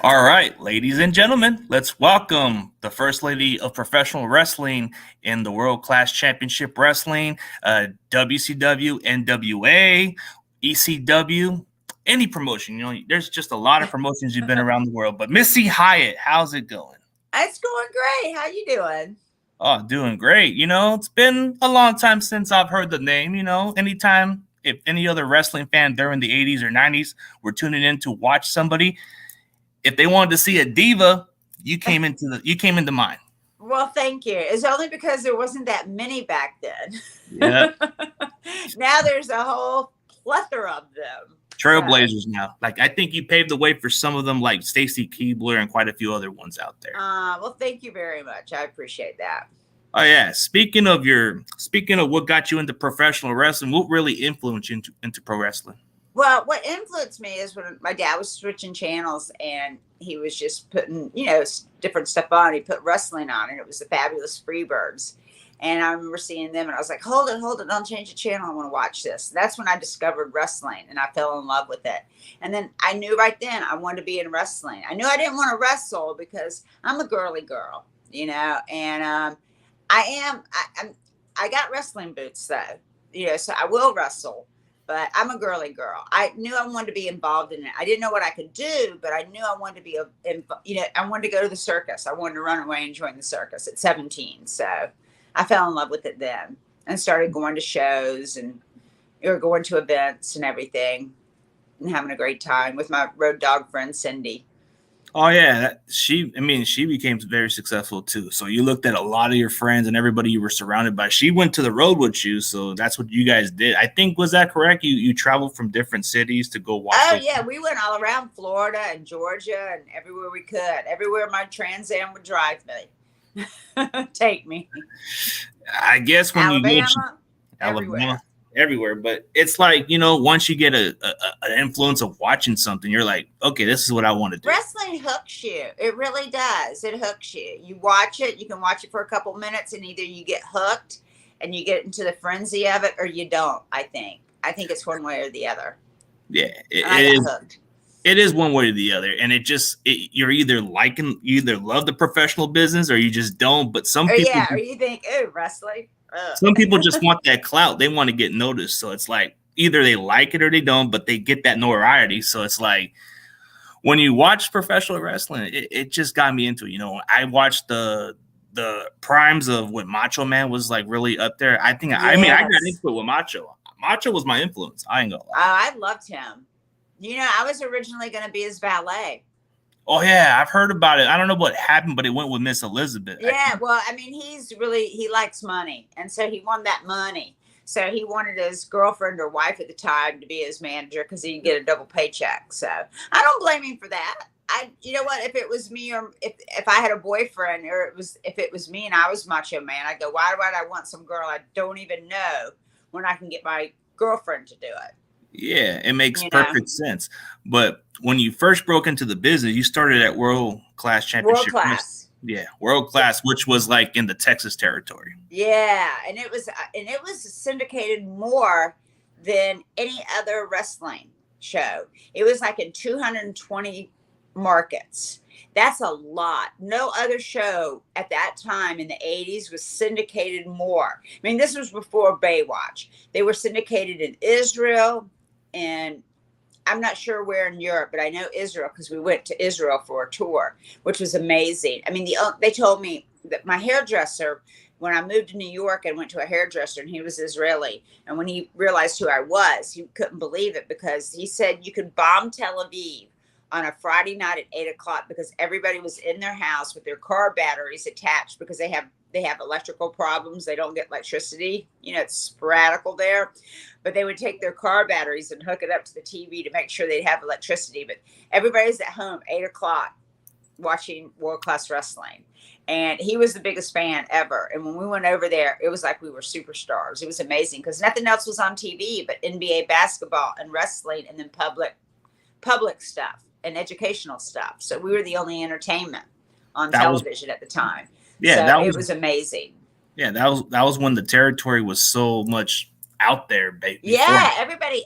All right, ladies and gentlemen, let's welcome the First Lady of Professional Wrestling in the World Class Championship Wrestling, WCW, NWA, ECW, any promotion. You know, there's just a lot of promotions you've been around the world. But Missy Hyatt, how's it going? It's going great. How you doing? Oh, doing great. You know, it's been a long time since I've heard the name. You know, anytime if any other wrestling fan during the 80s or 90s were tuning in to watch somebody, if they wanted to see a diva, you came into mind. Well, thank you. It's only because there wasn't that many back then. Yeah. Now there's a whole plethora of them. Trailblazers now. Like, I think you paved the way for some of them, like Stacy Keibler and quite a few other ones out there. Well, thank you very much. I appreciate that. Oh yeah. Speaking of what got you into professional wrestling, what really influenced you into pro wrestling? Well, what influenced me is when my dad was switching channels and he was just putting, different stuff on. He put wrestling on, and it was the Fabulous Freebirds. And I remember seeing them, and I was like, hold it, don't change the channel. I want to watch this. That's when I discovered wrestling, and I fell in love with it. And then I knew right then I wanted to be in wrestling. I knew I didn't want to wrestle because I'm a girly girl, and I got wrestling boots though, so I will wrestle. But I'm a girly girl. I knew I wanted to be involved in it. I didn't know what I could do, but I knew I wanted to be, I wanted to go to the circus. I wanted to run away and join the circus at 17. So I fell in love with it then and started going to shows and going to events and everything and having a great time with my road dog friend, Cindy. Oh yeah, she became very successful too. So you looked at a lot of your friends and everybody you were surrounded by. She went to the road with you, so that's what you guys did. I think, was that correct? You traveled from different cities to go watch. Oh yeah, we went all around Florida and Georgia and everywhere we could. Everywhere my Trans Am would drive me, take me. I guess when Alabama, everywhere, but it's like, once you get an influence of watching something, you're like, okay, this is what I want to do. Wrestling hooks you. It really does. It hooks you. You watch it, you can watch it for a couple minutes, and either you get hooked and you get into the frenzy of it, or you don't. I think it's one way or the other. Yeah, it is one way or the other, and you either love the professional business or you just don't. But some people, or you think, oh, wrestling. Some people just want that clout. They want to get noticed. So it's like either they like it or they don't, but they get that notoriety. So it's like when you watch professional wrestling, it just got me into it. I watched the primes of when Macho Man was like really up there. I got into it with Macho. Macho was my influence. I ain't gonna lie. I loved him. I was originally going to be his valet. Oh, yeah. I've heard about it. I don't know what happened, but it went with Miss Elizabeth. Yeah. Well, he likes money. And so he won that money. So he wanted his girlfriend or wife at the time to be his manager because he could get a double paycheck. So I don't blame him for that. You know what? If it was me, or if I had a boyfriend, or if it was me and I was Macho Man, I'd go, why would I want some girl I don't even know when I can get my girlfriend to do it? Yeah, it makes perfect sense. But when you first broke into the business, you started at World Class Championship. World Class. Yeah, World Class, which was like in the Texas territory. Yeah, and it was syndicated more than any other wrestling show. It was like in 220 markets. That's a lot. No other show at that time in the 80s was syndicated more. I mean, this was before Baywatch. They were syndicated in Israel, and I'm not sure where in Europe, but I know Israel because we went to Israel for a tour, which was amazing. I mean, they told me that my hairdresser, when I moved to New York and went to a hairdresser, and he was Israeli, and when he realized who I was, he couldn't believe it because he said you could bomb Tel Aviv on a Friday night at 8:00 because everybody was in their house with their car batteries attached because they have electrical problems. They don't get electricity. It's sporadical there. But they would take their car batteries and hook it up to the TV to make sure they'd have electricity. But everybody's at home, 8:00, watching World Class Wrestling. And he was the biggest fan ever. And when we went over there, it was like we were superstars. It was amazing because nothing else was on TV but NBA basketball and wrestling, and then public stuff and educational stuff. So we were the only entertainment on television at the time. Yeah, so it was amazing. Yeah, that was when the territory was so much out there, baby. Yeah,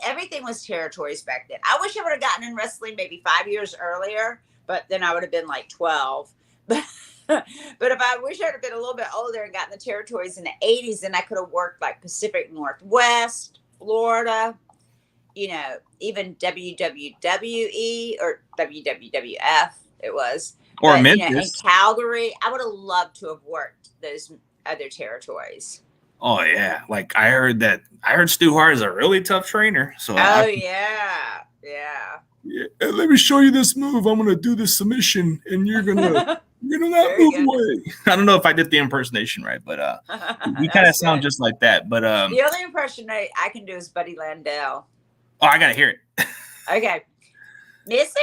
everything was territories back then. I wish I would have gotten in wrestling maybe 5 years earlier, but then I would have been like 12. But if I wish I'd have been a little bit older and gotten the territories in the 80s, then I could have worked like Pacific Northwest, Florida, even WWE or WWF it was. Or But, in Memphis. Calgary, I would have loved to have worked those other territories. Oh yeah, like I heard Stu Hart is a really tough trainer. So Yeah. yeah, let me show you this move. I'm gonna do this submission, and you're gonna not move away. I don't know if I did the impersonation right, but you kind of sound just like that. But the only impression I can do is Buddy Landell. Oh, I gotta hear it. Okay, Missy,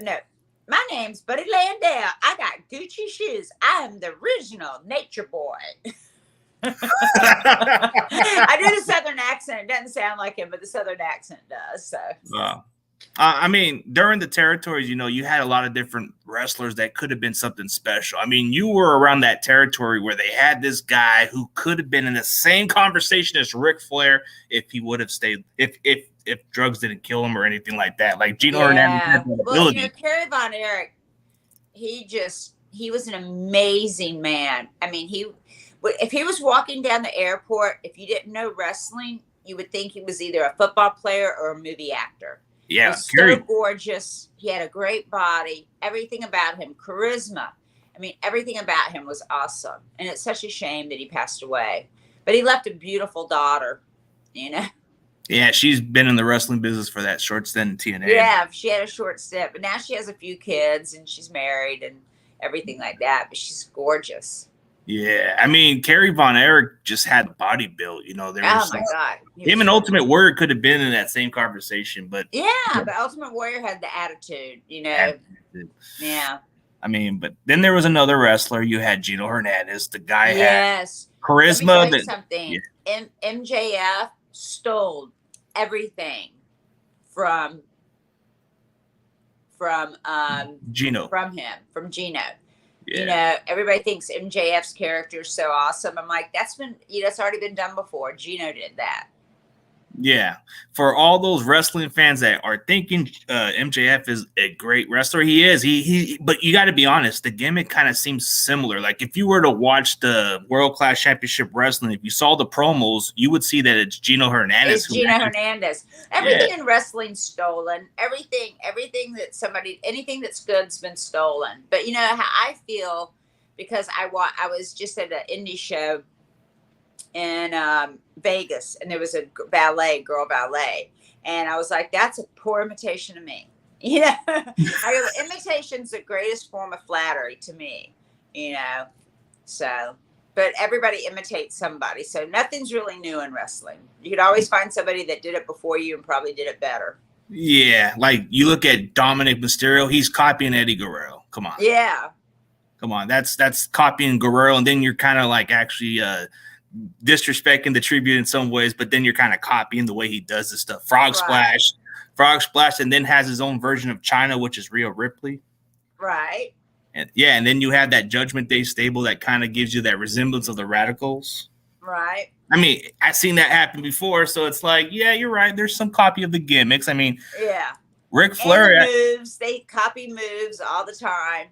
no. My name's Buddy Landell. I got Gucci shoes. I am the original nature boy. I do the Southern accent. It doesn't sound like him, but the Southern accent does. So. I mean, during the territories, you had a lot of different wrestlers that could have been something special. I mean, you were around that territory where they had this guy who could have been in the same conversation as Ric Flair if he would have stayed, if drugs didn't kill him or anything like that. Like Gino Hernandez. Well, Kerry Von Erich, he was an amazing man. I mean, if he was walking down the airport, if you didn't know wrestling, you would think he was either a football player or a movie actor. Yeah, he was so gorgeous. He had a great body. Everything about him, charisma. I mean, everything about him was awesome. And it's such a shame that he passed away. But he left a beautiful daughter, Yeah, she's been in the wrestling business for that short stint in TNA. Yeah, she had a short stint, but now she has a few kids and she's married and everything like that. But she's gorgeous. Yeah, I mean, Kerry Von Erich just had the body built. There was my God. Him and Ultimate Warrior could have been in that same conversation, but but Ultimate Warrior had the attitude, Yeah. I mean, but then there was another wrestler. You had Gino Hernandez. The guy had charisma. Let me tell you something. MJF stole everything from Gino. From Gino. Yeah. Everybody thinks MJF's character is so awesome. I'm like, that's already been done before. Gino did that. Yeah. For all those wrestling fans that are thinking MJF is a great wrestler, he is. But you got to be honest, the gimmick kind of seems similar. Like if you were to watch the World Class Championship Wrestling, if you saw the promos, you would see that it's Gino Hernandez. Hernandez. Everything in wrestling's stolen. Anything that's good's been stolen. But you know how I feel because I was just at an indie show in Vegas, and there was a girl ballet, and I was like, that's a poor imitation of me. I go, imitation's the greatest form of flattery to me, so, but everybody imitates somebody, so nothing's really new in wrestling. You could always find somebody that did it before you and probably did it better. Yeah, like you look at Dominic Mysterio, he's copying Eddie Guerrero. Come on. Yeah. Come on, that's copying Guerrero, and then you're kind of like actually disrespecting the tribute in some ways, but then you're kind of copying the way he does this stuff. Frog Splash, and then has his own version of China, which is Rhea Ripley. Right. And then you have that Judgment Day stable that kind of gives you that resemblance of the Radicals. Right. I mean, I've seen that happen before, so it's like, yeah, you're right. There's some copy of the gimmicks. I mean, yeah. Ric Flair moves. They copy moves all the time.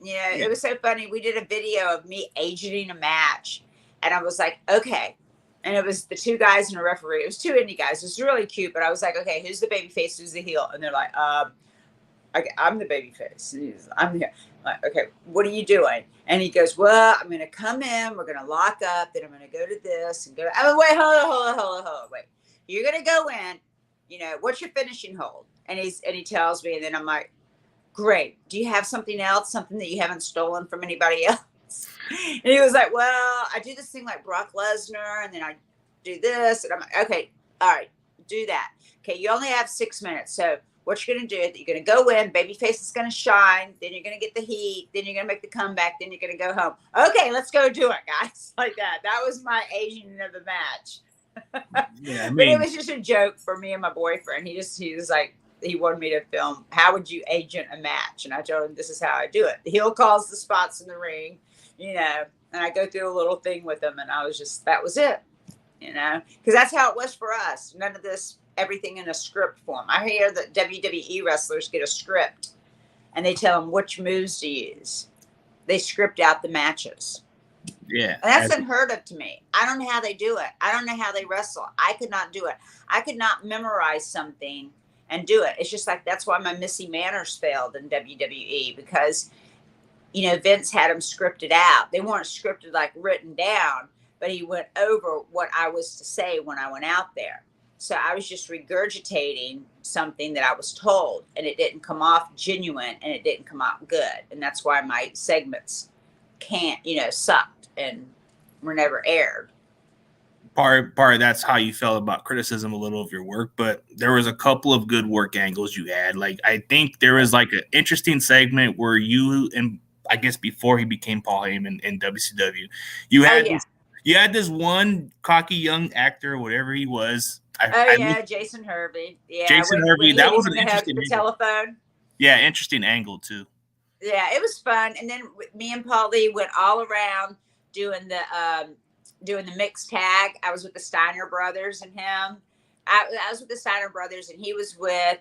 It was so funny. We did a video of me agenting a match. And I was like, okay. And it was the two guys and a referee. It was two indie guys. It was really cute. But I was like, okay, who's the baby face? Who's the heel? And they're like, I'm the baby face. And I'm here. I'm like, okay, what are you doing? And he goes, well, I'm going to come in. We're going to lock up. Then I'm going to go to this and go. Wait, hold on. Wait. You're going to go in. What's your finishing hold? And he tells me. And then I'm like, great. Do you have something else? Something that you haven't stolen from anybody else? And he was like, well, I do this thing like Brock Lesnar, and then I do this. And I'm like, okay, all right, do that. Okay, you only have 6 minutes. So what you're going to do is you're going to go in, babyface is going to shine, then you're going to get the heat, then you're going to make the comeback, then you're going to go home. Okay, let's go do it, guys. Like that. That was my aging of the match. Yeah, but it was just a joke for me and my boyfriend. He was like, he wanted me to film, how would you agent a match? And I told him, this is how I do it. The heel calls the spots in the ring. And I go through a little thing with them, and I was just, that was it, because that's how it was for us. None of this, everything in a script form. I hear that WWE wrestlers get a script, and they tell them which moves to use. They script out the matches. Yeah. And that's unheard of to me. I don't know how they do it. I don't know how they wrestle. I could not do it. I could not memorize something and do it. It's just like, that's why my Missy manners failed in WWE, because, you know, Vince had them scripted out. They weren't scripted, like written down, but he went over what I was to say when I went out there. So I was just regurgitating something that I was told, and it didn't come off genuine, and it didn't come out good. And that's why my segments sucked and were never aired. Part of that's how you felt about criticism a little of your work, but there was a couple of good work angles you had. Like, I think there was like an interesting segment where you, and I guess before he became Paul Heyman in WCW, you had this one cocky young actor, whatever he was. Jason Hervey. Yeah, Jason Hervey. That was an interesting telephone. Yeah, interesting angle too. Yeah, it was fun. And then me and Paulie went all around doing the mixed tag. I was with the Steiner brothers and him. I was with the Steiner brothers, and he was with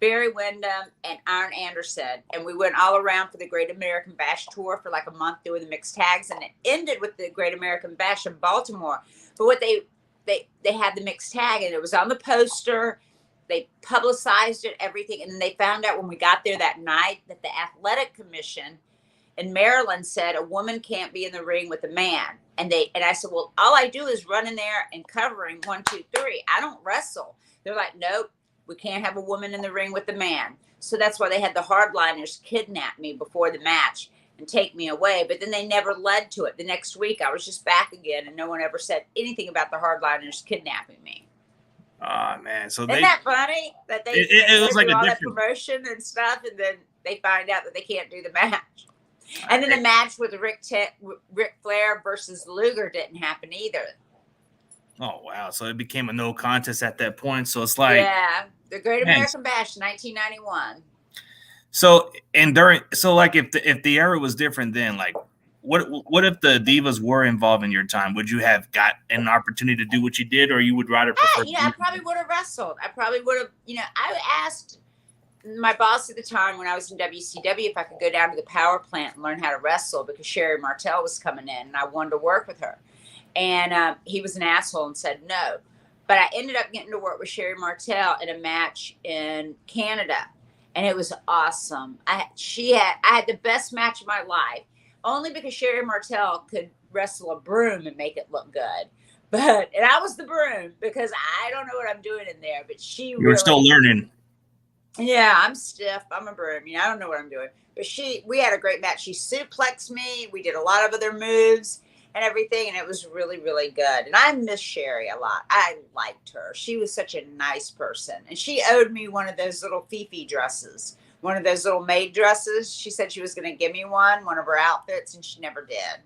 Barry Windham and Arn Anderson. And we went all around for the Great American Bash tour for like a month doing the mixed tags, and it ended with the Great American Bash in Baltimore. But what they had the mixed tag, and it was on the poster. They publicized it, everything. And then they found out when we got there that night that the athletic commission in Maryland said a woman can't be in the ring with a man. And I said, well, all I do is run in there and covering 1, 2, 3. I don't wrestle. They're like, nope, we can't have a woman in the ring with a man. So that's why they had the hardliners kidnap me before the match and take me away. But then they never led to it. The next week I was just back again, and no one ever said anything about the hardliners kidnapping me. Oh man! So isn't that funny that they it was like all that promotion and stuff, and then they find out that they can't do the match, and then the match with Ric Flair versus Luger didn't happen either. Oh wow! So it became a no contest at that point. So it's like the Great American Bash, 1991. So like if the era was different then, like what if the Divas were involved in your time? Would you have got an opportunity to do what you did, or you would rather prefer? I probably would have wrestled. I probably would have. I asked my boss at the time when I was in WCW if I could go down to the power plant and learn how to wrestle, because Sherry Martel was coming in and I wanted to work with her. And he was an asshole and said no. But I ended up getting to work with Sherry Martel in a match in Canada, and it was awesome. I had the best match of my life. Only because Sherry Martel could wrestle a broom and make it look good. And I was the broom, because I don't know what I'm doing in there, but You're still learning. Yeah, I'm stiff. I'm a broom. I don't know what I'm doing. But we had a great match. She suplexed me. We did a lot of other moves and everything, and it was really, really good. And I miss Sherry a lot. I liked her. She was such a nice person. And she owed me one of those little Fifi dresses. One of those little maid dresses. She said she was going to give me one of her outfits, and she never did.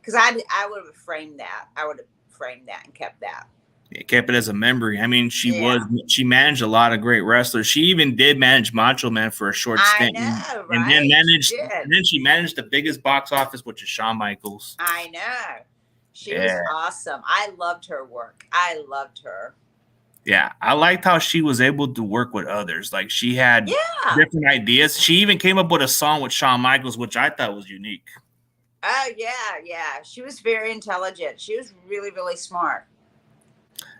Because I would have framed that. I would have framed that and kept that. Yeah, kept it as a memory. I mean, she managed a lot of great wrestlers. She even did manage Macho Man for a short stint. I know, right? And then she managed the biggest box office, which is Shawn Michaels. I know. She was awesome. I loved her work. I loved her. Yeah, I liked how she was able to work with others. Like, she had different ideas. She even came up with a song with Shawn Michaels, which I thought was unique. Oh, yeah. She was very intelligent. She was really, really smart.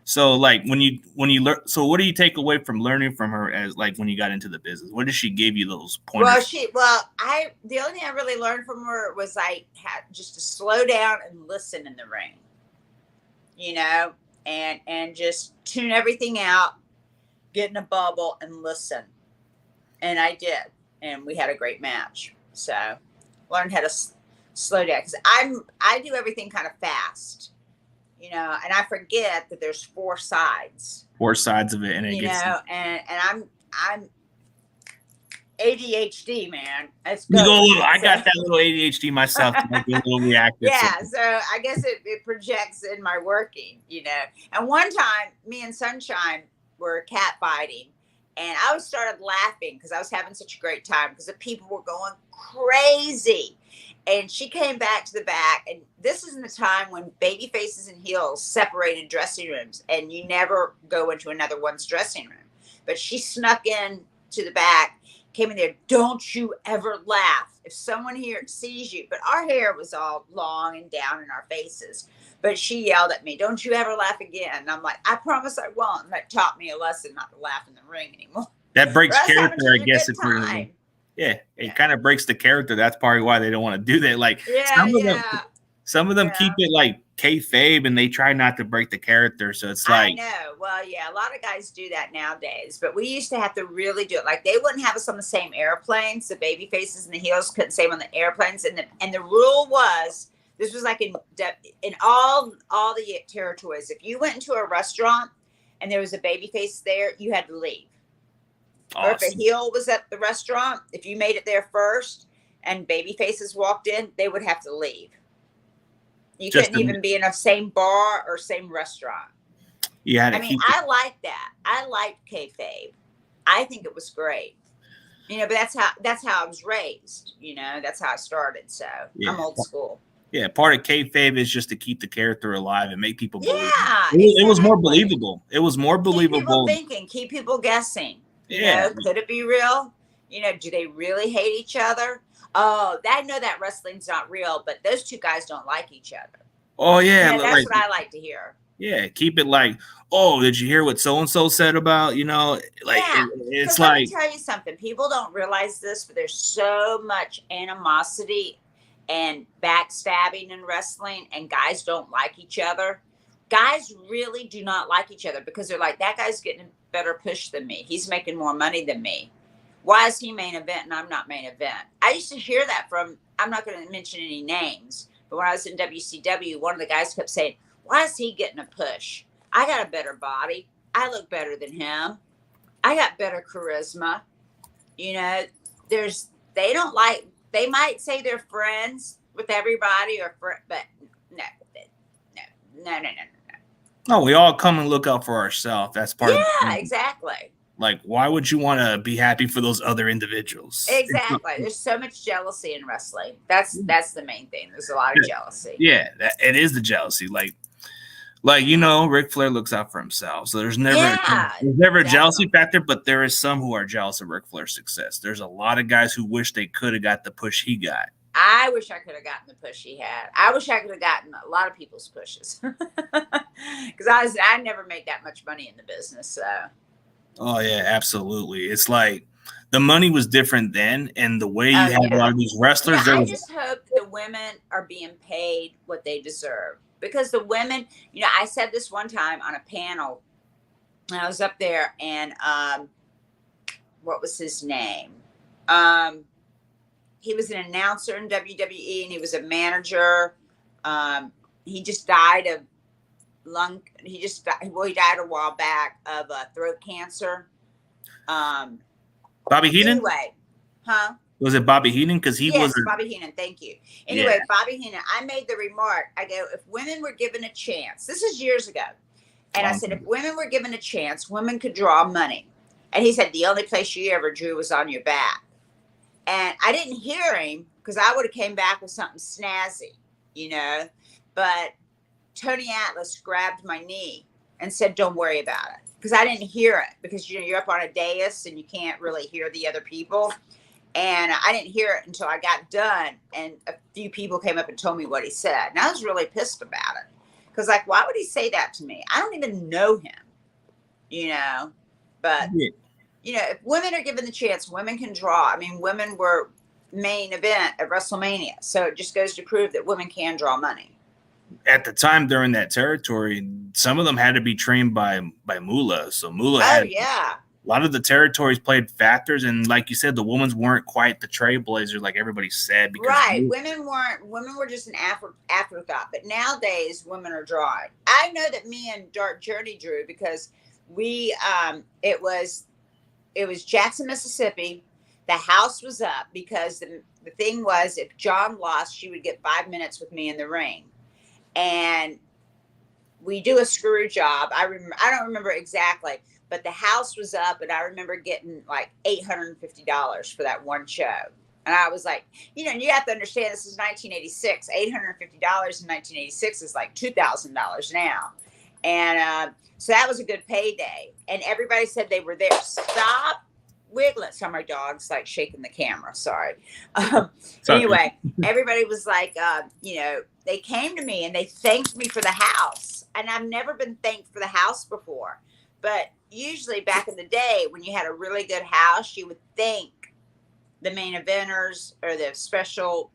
So, like, when you learn, so what do you take away from learning from her as, like, when you got into the business? What did she give you those pointers? The only thing I really learned from her was I had just to slow down and listen in the ring, and just tune everything out, get in a bubble and listen. And I did. And we had a great match. So learned how to slow down, because I do everything kind of fast, and I forget that there's 4 sides. 4 sides of it. And and I'm ADHD, man. I got that little ADHD myself to make it a little reactive. Yeah, so I guess it projects in my working, And one time, me and Sunshine were cat fighting, and I started laughing because I was having such a great time because the people were going crazy. And she came back to the back, and this is in the time when baby faces and heels separated dressing rooms, and you never go into another one's dressing room. But she snuck in to the back, came in there, don't you ever laugh. If someone here sees you, but our hair was all long and down in our faces. But she yelled at me, don't you ever laugh again. And I'm like, I promise I won't. And that taught me a lesson not to laugh in the ring anymore. That breaks character, I guess. Yeah, it kind of breaks the character. That's probably why they don't want to do that. Like some of them keep it like kayfabe, and they try not to break the character. So it's like, I know. Well, yeah, a lot of guys do that nowadays, but we used to have to really do it. Like they wouldn't have us on the same airplanes. The baby faces and the heels couldn't stay on the airplanes, and the rule was, this was like in all the territories. If you went into a restaurant and there was a baby face there, you had to leave. Awesome. Or if a heel was at the restaurant, if you made it there first and baby faces walked in, they would have to leave. You couldn't even be in the same bar or same restaurant. Yeah, I mean, I like that. I liked kayfabe. I think it was great. You know, but that's how I was raised. You know, that's how I started. So I'm old school. Yeah, part of kayfabe is just to keep the character alive and make people believe. Yeah, it was more believable. It was more believable. Keep people thinking, keep people guessing. You know, could it be real? You know, do they really hate each other? Oh, I know that wrestling's not real, but those two guys don't like each other. Oh yeah, you know, that's what I like to hear. Yeah, keep it like, oh, did you hear what so and so said about, you know, like it's like. Let me tell you something. People don't realize this, but there's so much animosity and backstabbing in wrestling, and guys don't like each other. Guys really do not like each other because they're like, that guy's getting a better push than me. He's making more money than me. Why is he main event and I'm not main event? I used to hear that from, I'm not going to mention any names, but when I was in WCW, one of the guys kept saying, why is he getting a push? I got a better body. I look better than him. I got better charisma. You know, they don't like, they might say they're friends with everybody but no. No, we all come and look out for ourselves. That's part of it. Yeah, exactly. Like, why would you want to be happy for those other individuals? Exactly. There's so much jealousy in wrestling. That's the main thing. There's a lot of jealousy. Yeah, it is the jealousy. Like you know, Ric Flair looks out for himself. So there's never a jealousy factor, but there is some who are jealous of Ric Flair's success. There's a lot of guys who wish they could have got the push he got. I wish I could have gotten the push he had. I wish I could have gotten a lot of people's pushes. Because I never made that much money in the business. So. Oh, yeah, absolutely. It's like the money was different then, and the way you had a lot of these wrestlers. I just hope the women are being paid what they deserve. Because the women, you know, I said this one time on a panel, and I was up there, and what was his name? He was an announcer in WWE, and he was a manager. He just died of he died a while back of throat cancer. Bobby Heenan? Anyway, huh? Was it Bobby Heenan? Because was Bobby Heenan. Thank you. Anyway, Bobby Heenan. I made the remark. I go, if women were given a chance, this is years ago, and I said, if women were given a chance, women could draw money. And he said, the only place you ever drew was on your back. And I didn't hear him because I would have came back with something snazzy, you know. But Tony Atlas grabbed my knee and said, don't worry about it. Because I didn't hear it. Because, you know, you're up on a dais and you can't really hear the other people. And I didn't hear it until I got done. And a few people came up and told me what he said. And I was really pissed about it. Because, like, why would he say that to me? I don't even know him, you know. But... yeah. You know, if women are given the chance, women can draw. I mean, women were main event at WrestleMania. So it just goes to prove that women can draw money. At the time during that territory, some of them had to be trained by Moolah. So Moolah a lot of the territories played factors. And like you said, the women's weren't quite the trailblazers like everybody said. Because women were just an afterthought. But nowadays, women are drawing. I know that me and Dark Journey drew because it was Jackson, Mississippi. The house was up because the thing was, if John lost, she would get 5 minutes with me in the ring. And we do a screw job. I don't remember exactly, but the house was up, and I remember getting like $850 for that one show. And I was like, you know, you have to understand, this is 1986. $850 in 1986 is like $2,000 now. And so that was a good payday. And everybody said they were there. Stop Wiglet. So my dog's like shaking the camera. Sorry. Sorry. Anyway, everybody was like, they came to me and they thanked me for the house. And I've never been thanked for the house before. But usually back in the day, when you had a really good house, you would thank the main eventers or the special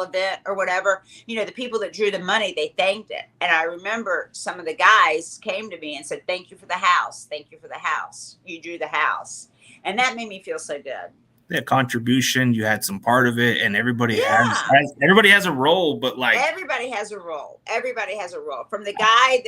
event or whatever, the people that drew the money, they thanked it. And I remember some of the guys came to me and said, thank you for the house. Thank you for the house. You drew the house. And that made me feel so good. That contribution, you had some part of it, and everybody has a role, but like everybody has a role. From the guy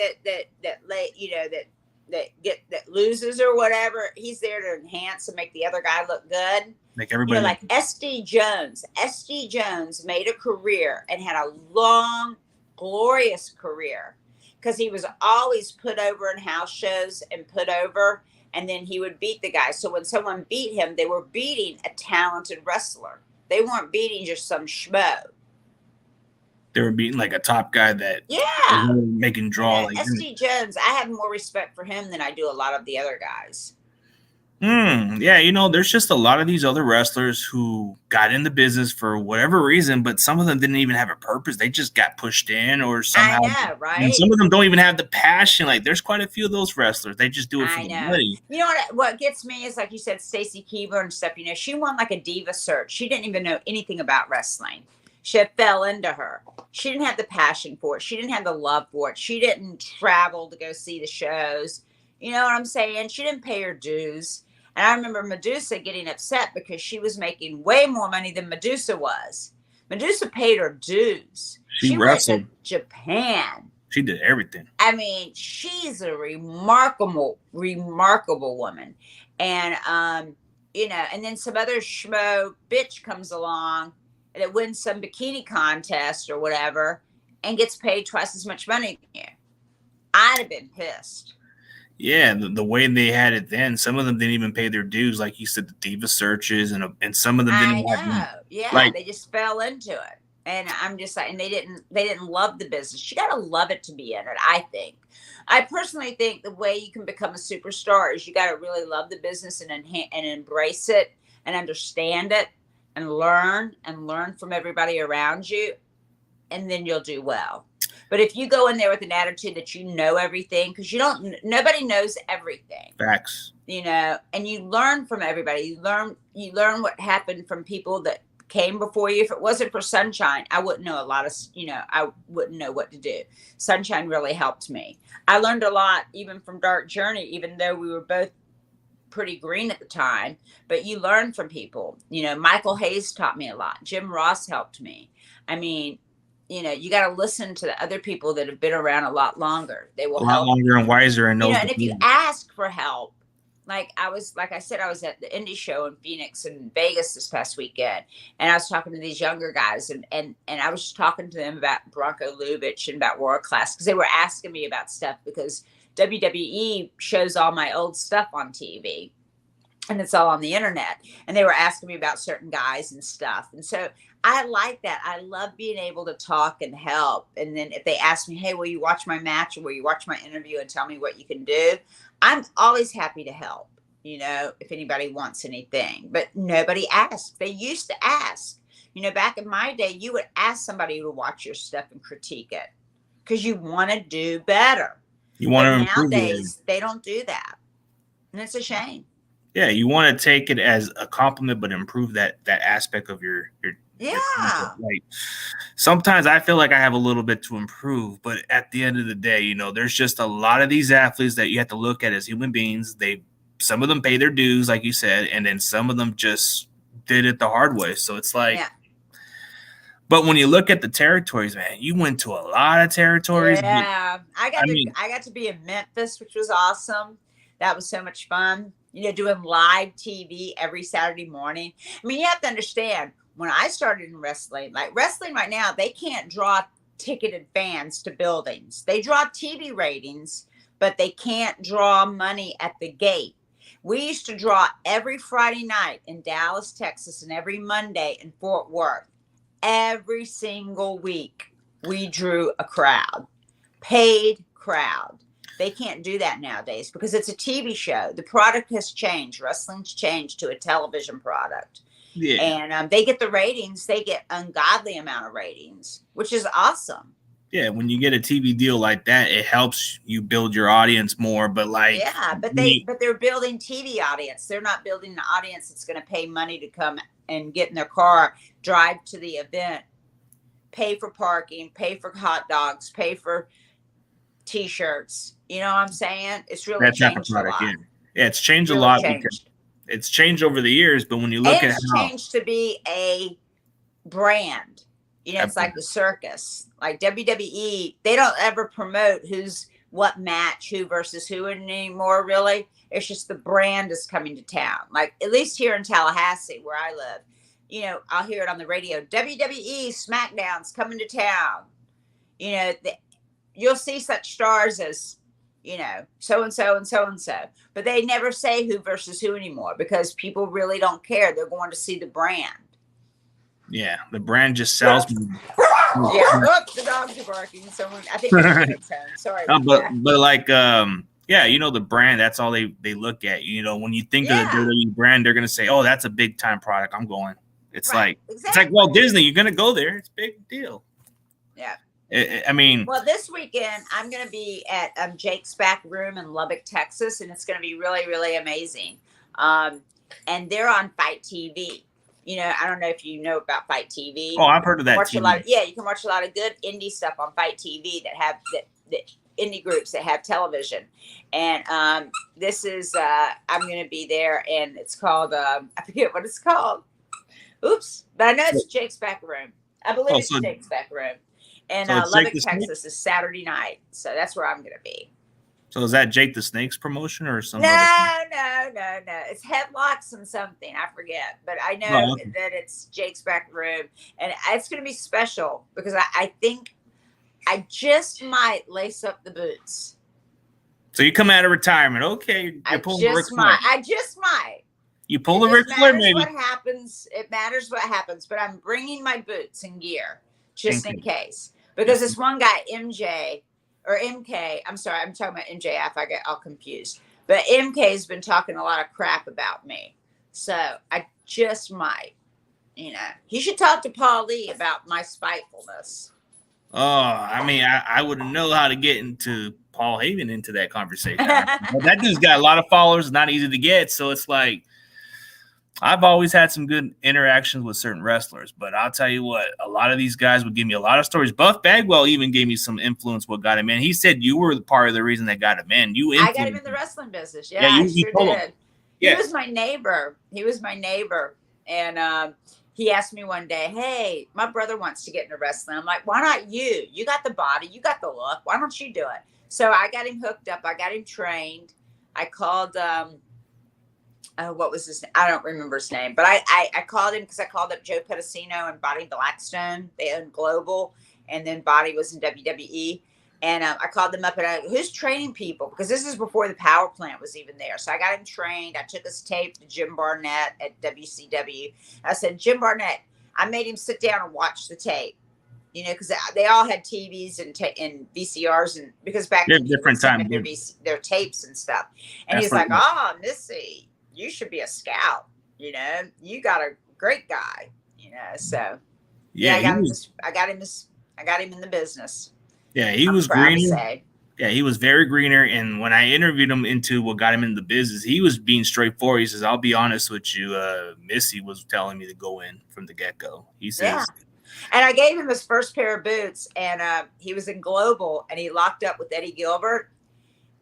that loses or whatever, he's there to enhance and make the other guy look good. Like everybody, like SD Jones. SD Jones made a career and had a long, glorious career because he was always put over in house shows and put over. And then he would beat the guy. So when someone beat him, they were beating a talented wrestler. They weren't beating just some schmo. They were beating like a top guy that making draw. Like SD Jones, I have more respect for him than I do a lot of the other guys. Yeah, there's just a lot of these other wrestlers who got in the business for whatever reason, but some of them didn't even have a purpose. They just got pushed in or somehow. I know, right? And some of them don't even have the passion. Like there's quite a few of those wrestlers. They just do it for the money. You know what gets me is, like you said, Stacy Keibler and stuff. She won like a diva search. She didn't even know anything about wrestling. She fell into her. She didn't have the passion for it. She didn't have the love for it. She didn't travel to go see the shows. You know what I'm saying? She didn't pay her dues. And I remember Medusa getting upset because she was making way more money than Medusa was. Medusa paid her dues. She wrestled to Japan. She did everything. I mean, she's a remarkable woman. And, and then some other schmo bitch comes along that wins some bikini contest or whatever and gets paid twice as much money than you. I'd have been pissed. Yeah, the way they had it then, some of them didn't even pay their dues, like you said, the diva searches, and some of them didn't. They just fell into it, and I'm just like, and they didn't love the business. You got to love it to be in it. I personally think the way you can become a superstar is you got to really love the business and embrace it and understand it and learn from everybody around you, and then you'll do well. But if you go in there with an attitude that you know everything, because nobody knows everything. Facts. And you learn from everybody. You learn what happened from people that came before you. If it wasn't for Sunshine, I wouldn't know I wouldn't know what to do. Sunshine really helped me. I learned a lot even from Dark Journey, even though we were both pretty green at the time. But you learn from people. Michael Hayes taught me a lot. Jim Ross helped me. I mean, you got to listen to the other people that have been around a lot longer. They will help. Longer and wiser and know. And if you ask for help, like I said, I was at the indie show in Phoenix and Vegas this past weekend, and I was talking to these younger guys, and I was talking to them about Bronco Lubitsch and about World Class because they were asking me about stuff because WWE shows all my old stuff on TV. And it's all on the internet. And they were asking me about certain guys and stuff. And so I like that. I love being able to talk and help. And then if they ask me, hey, will you watch my match or will you watch my interview and tell me what you can do? I'm always happy to help, if anybody wants anything. But nobody asks. They used to ask. Back in my day, you would ask somebody to watch your stuff and critique it because you want to do better. You want to improve. Nowadays, they don't do that. And it's a shame. Yeah, you want to take it as a compliment, but improve that aspect of your. Like sometimes I feel like I have a little bit to improve, but at the end of the day, there's just a lot of these athletes that you have to look at as human beings. Some of them pay their dues, like you said, and then some of them just did it the hard way. So it's like, but when you look at the territories, man, you went to a lot of territories. Yeah, I got to be in Memphis, which was awesome. That was so much fun. Doing live TV every Saturday morning. I mean, you have to understand, when I started in wrestling, like wrestling right now, they can't draw ticketed fans to buildings. They draw TV ratings, but they can't draw money at the gate. We used to draw every Friday night in Dallas, Texas, and every Monday in Fort Worth. Every single week, we drew a crowd, paid crowd. They can't do that nowadays because it's a TV show. The product has changed. Wrestling's changed to a television product. Yeah. And they get the ratings. They get ungodly amount of ratings, which is awesome. Yeah, when you get a TV deal like that, it helps you build your audience more. But like, but they're building TV audience. They're not building an audience that's going to pay money to come and get in their car, drive to the event, pay for parking, pay for hot dogs, pay for T-shirts. You know what I'm saying? It's really changed a lot. Yeah, it's changed a lot because it's changed over the years. But when you look at it's changed to be a brand. You know, it's like the circus, like WWE. They don't ever promote who's what match, who versus who anymore, really. It's just the brand is coming to town. Like, at least here in Tallahassee, where I live, you know, I'll hear it on the radio. WWE SmackDown's coming to town. You know, you'll see such stars as, you know, so-and-so and so-and-so. But they never say who versus who anymore because people really don't care. They're going to see the brand. Yeah, the brand just sells me. Yeah, the dogs are barking. Someone, I think it's sorry. But like, yeah, you know, the brand, that's all they look at. You know, when you think of the WWE brand, they're gonna say, "Oh, that's a big time product. I'm going." It's it's like Walt Disney. You're gonna go there. It's a big deal. Yeah. I mean, well, this weekend I'm gonna be at Jake's Back Room in Lubbock, Texas, and it's gonna be really, really amazing. And they're on Fight TV. You know, I don't know if you know about Fight TV. Oh, I've heard of that. You can watch a lot of good indie stuff on Fight TV that have the indie groups that have television. And this is I'm going to be there, and it's called I forget what it's called. Oops, but I know it's Jake's Back Room. I believe it's Jake's Back Room. And Lubbock, Texas is Saturday night, so that's where I'm going to be. So is that Jake the Snake's promotion or something? No. It's Headlocks and something. I forget. But I know that it's Jake's Back Room. And it's going to be special because I think I just might lace up the boots. So you come out of retirement. Okay. I just might. You pull the Ric Flair, maybe. What happens. It matters what happens. But I'm bringing my boots and gear just in case. Because this one guy, MJ... or MK, I'm sorry, I'm talking about MJF. I get all confused. But MK has been talking a lot of crap about me. So I just might, you know. He should talk to Paul Lee about my spitefulness. Oh, I mean, I wouldn't know how to get into Paul Heyman into that conversation. But that dude's got a lot of followers, not easy to get. So it's like, I've always had some good interactions with certain wrestlers, but I'll tell you what, a lot of these guys would give me a lot of stories. Buff Bagwell even gave me some influence what got him in. He said you were part of the reason that got him in. I got him in the wrestling business. Yeah, I sure did. Yeah. He was my neighbor. And he asked me one day, hey, my brother wants to get into wrestling. I'm like, why not you? You got the body. You got the look. Why don't you do it? So I got him hooked up. I got him trained. I called what was his name? I don't remember his name, but I called him because I called up Joe Pedicino and Bonnie Blackstone. They owned Global, and then Bonnie was in WWE. And I called them up and I, who's training people? Because this is before the power plant was even there. So I got him trained. I took his tape to Jim Barnett at WCW. I said, Jim Barnett, I made him sit down and watch the tape. You know, because they all had TVs and VCRs, and because back then different time their tapes and stuff. And he's like, "Oh, Missy, you should be a scout. You know, you got a great guy. You know." So yeah, I got him in the business. Yeah, he was greener. Yeah, he was very greener. And when I interviewed him into what got him into the business, he was being straightforward. He says, "I'll be honest with you, Missy was telling me to go in from the get-go." He says. Yeah. And I gave him his first pair of boots, and he was in Global, and he locked up with Eddie Gilbert,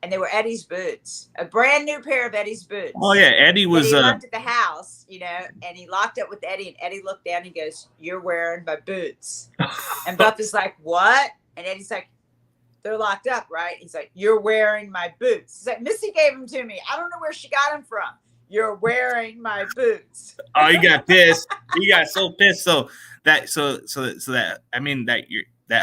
and they were Eddie's boots, a brand new pair of Eddie's boots. Oh yeah, Eddie was. He left at the house, you know, and he locked up with Eddie, and Eddie looked down and he goes, "You're wearing my boots," and Buff is like, "What?" And Eddie's like, "They're locked up, right?" He's like, "You're wearing my boots." He's like, "Missy gave them to me. I don't know where she got them from. You're wearing my boots." Oh, he got pissed. He got so pissed. So that I mean that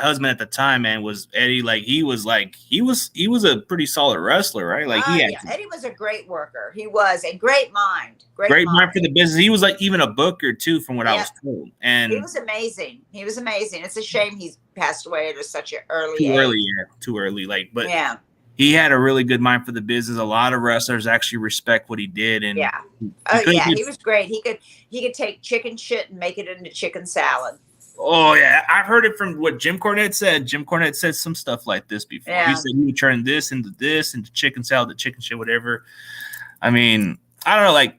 husband at the time, man, was Eddie. Like he was a pretty solid wrestler, right? Like Eddie was a great worker. He was a great mind. Great mind for the business. He was like even a booker too, from what I was told. And he was amazing. It's a shame he's passed away at such an early age. Too early. Like, but yeah. he had a really good mind for the business. A lot of wrestlers actually respect what he did, and Yeah. Oh yeah, he was great. He could take chicken shit and make it into chicken salad. Oh yeah, I've heard it from what Jim Cornette said. Jim Cornette said some stuff like this before. Yeah. He said he would turn this, into chicken salad, the chicken shit, whatever. I mean, I don't know, like,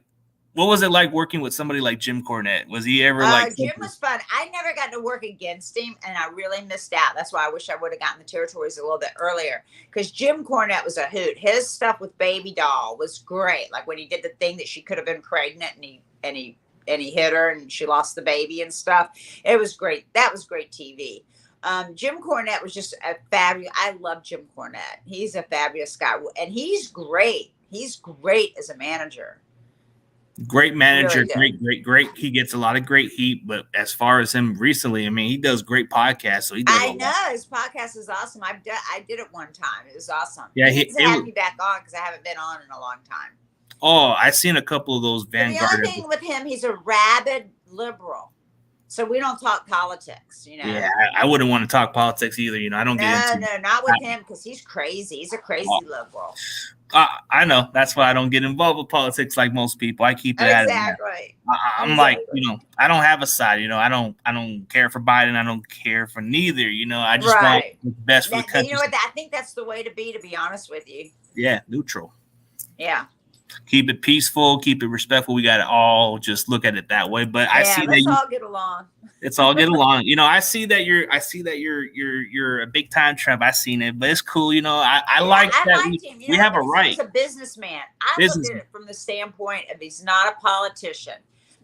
what was it like working with somebody like Jim Cornette? Was he ever like? Jim was fun. I never got to work against him, and I really missed out. That's why I wish I would have gotten the territories a little bit earlier. Because Jim Cornette was a hoot. His stuff with Baby Doll was great. Like when he did the thing that she could have been pregnant, and he hit her, and she lost the baby and stuff. It was great. That was great TV. Jim Cornette was just a fabulous. I love Jim Cornette. He's a fabulous guy, and he's great. He's great as a manager. Great manager, really great. He gets a lot of great heat, but as far as him recently, I mean, he does great podcasts. So I know his podcast is awesome. I did it one time. It was awesome. Yeah, he had me back on because I haven't been on in a long time. Oh, I've seen a couple of those Vanguard. The only thing with him, he's a rabid liberal. So we don't talk politics, you know. Yeah, I wouldn't want to talk politics either. You know, I don't get into. No, not with him because he's crazy. He's a crazy liberal. I know. That's why I don't get involved with politics like most people. I keep it exactly. I'm like, you know, I don't have a side. You know, I don't care for Biden. I don't care for neither. You know, I just want the best for the country. You know what? I think that's the way to be honest with you. Yeah, neutral. Yeah. Keep it peaceful, keep it respectful. We got to all just look at it that way. But I see that all get along. It's all get along. You know, I see that you're a big time Trump. I seen it, but it's cool. You know, I like that we have a right. He's a businessman. I looked at it from the standpoint of he's not a politician.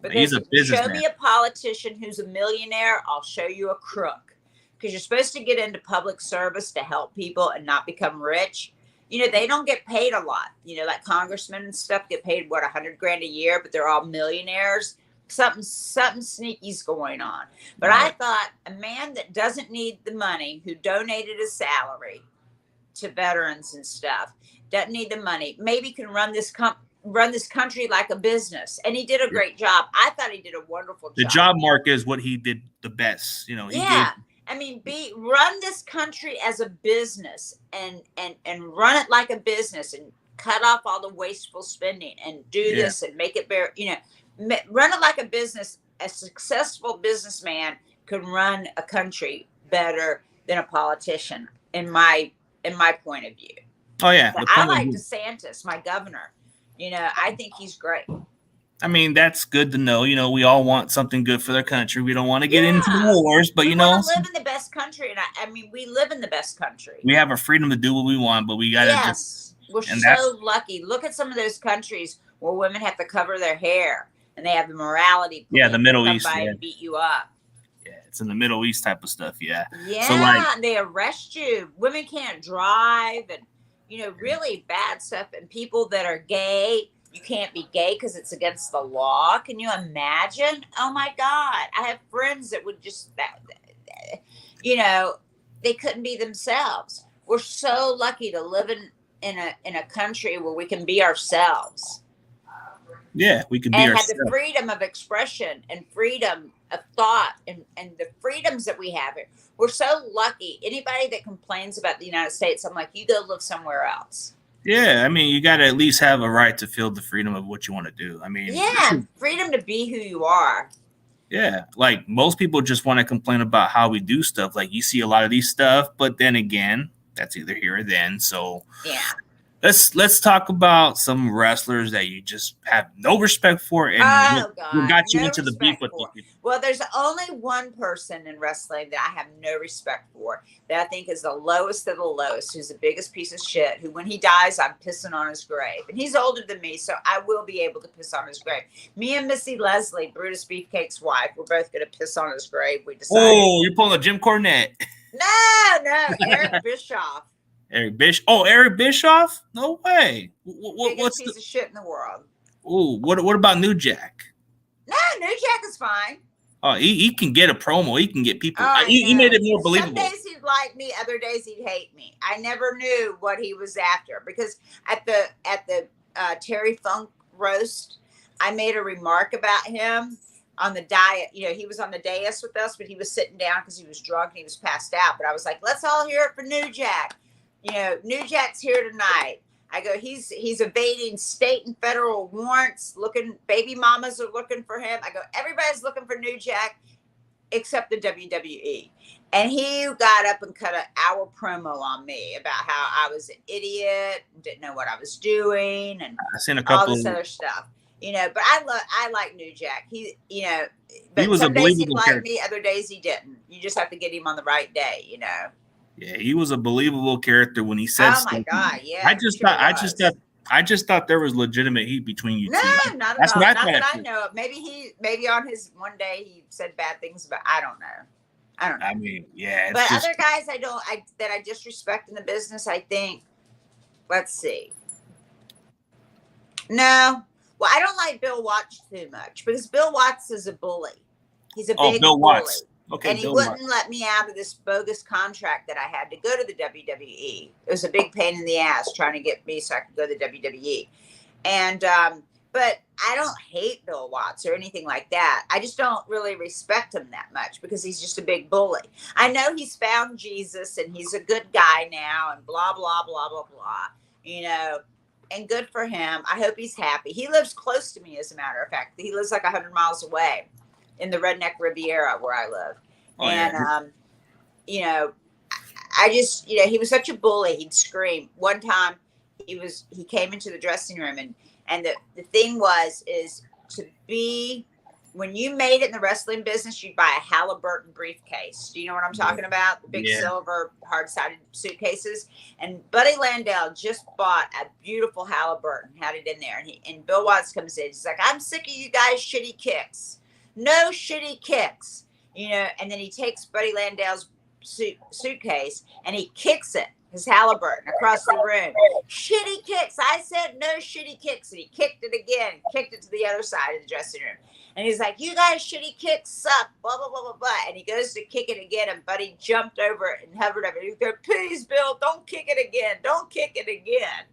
Because he's a businessman. Show me a politician who's a millionaire, I'll show you a crook. Because you're supposed to get into public service to help people and not become rich. You know, they don't get paid a lot. You know, like congressmen and stuff get paid, what, $100,000 a year, but they're all millionaires. Something sneaky's going on. But I thought a man that doesn't need the money, who donated his salary to veterans and stuff, doesn't need the money, maybe can run this country like a business. And he did a great job. I thought he did a wonderful job. The job market is what he did the best. You know, I mean, run this country as a business and run it like a business and cut off all the wasteful spending and do this and make it better. You know, run it like a business. A successful businessman can run a country better than a politician, in my point of view. Oh yeah, I like DeSantis, my governor. You know, I think he's great. I mean, that's good to know. You know, we all want something good for their country. We don't want to get into the wars, but we live in the best country, and I mean, we live in the best country. We have a freedom to do what we want, but we got to. We're so lucky. Look at some of those countries where women have to cover their hair, and they have the morality. Yeah, the Middle East. And beat you up. Yeah, it's in the Middle East type of stuff. Yeah. Yeah, so they arrest you. Women can't drive, and you know, really bad stuff. And people that are gay. You can't be gay because it's against the law. Can you imagine? Oh my God. I have friends that would just, you know, they couldn't be themselves. We're so lucky to live in a country where we can be ourselves. Yeah, we can be ourselves. And have the freedom of expression and freedom of thought and the freedoms that we have here. We're so lucky. Anybody that complains about the United States, I'm like, you go live somewhere else. Yeah, I mean, you got to at least have a right to feel the freedom of what you want to do. I mean, freedom to be who you are. Yeah, like most people just want to complain about how we do stuff. Like you see a lot of these stuff, but then again, that's either here or then. So yeah, let's talk about some wrestlers that you just have no respect for, and what got you into the beef with these people. Well, there's only one person in wrestling that I have no respect for, that I think is the lowest of the lowest, who's the biggest piece of shit, who when he dies, I'm pissing on his grave. And he's older than me, so I will be able to piss on his grave. Me and Missy Leslie, Brutus Beefcake's wife, we're both going to piss on his grave. We decided. Oh, you're pulling a Jim Cornette. No, Eric Bischoff. Eric Bischoff? No way. What's piece of shit in the world? Oh, what about New Jack? No, New Jack is fine. Oh, he can get a promo. He can get people. He made it more believable. Some days he'd like me, other days he'd hate me. I never knew what he was after, because at the Terry Funk roast, I made a remark about him on the diet. You know, he was on the dais with us, but he was sitting down because he was drunk and he was passed out. But I was like, let's all hear it for New Jack. New Jack's here tonight. I go, he's evading state and federal warrants. Baby mamas are looking for him. I go, everybody's looking for New Jack except the WWE. And he got up and cut an hour promo on me about how I was an idiot, didn't know what I was doing, and I seen a couple all this other stuff. But I like New Jack. But he was some a days he believable liked character. me, other days he didn't. You just have to get him on the right day, Yeah, he was a believable character when he said Oh my God, yeah. I just thought there was legitimate heat between you No, two. not at That's all. what I Not that thought. I know of. Maybe on his one day he said bad things, but I don't know. I mean, yeah. But other guys that I disrespect in the business, I think, let's see. No. Well, I don't like Bill Watts too much because Bill Watts is a bully. He's a big Bill bully. Watts. Okay, and he wouldn't let me out of this bogus contract that I had to go to the WWE. It was a big pain in the ass trying to get me so I could go to the WWE. And, but I don't hate Bill Watts or anything like that. I just don't really respect him that much because he's just a big bully. I know he's found Jesus and he's a good guy now and blah, blah, blah, blah, blah, and good for him. I hope he's happy. He lives close to me, as a matter of fact. He lives like 100 miles away in the Redneck Riviera where I live. I just, he was such a bully. He'd scream. One time he came into the dressing room and the thing is to be, when you made it in the wrestling business, you'd buy a Halliburton briefcase. Do you know what I'm talking about? The big silver hard-sided suitcases. And Buddy Landell just bought a beautiful Halliburton, had it in there. And Bill Watts comes in. He's like, I'm sick of you guys' shitty kicks. No shitty kicks. And then he takes Buddy Landell's suitcase and he kicks it, his Halliburton, across the room. Shitty kicks. I said no shitty kicks. And he kicked it again, kicked it to the other side of the dressing room. And he's like, you guys shitty kicks suck, blah, blah, blah, blah, blah. And he goes to kick it again. And Buddy jumped over it and hovered over it. He goes, please, Bill, don't kick it again. Don't kick it again.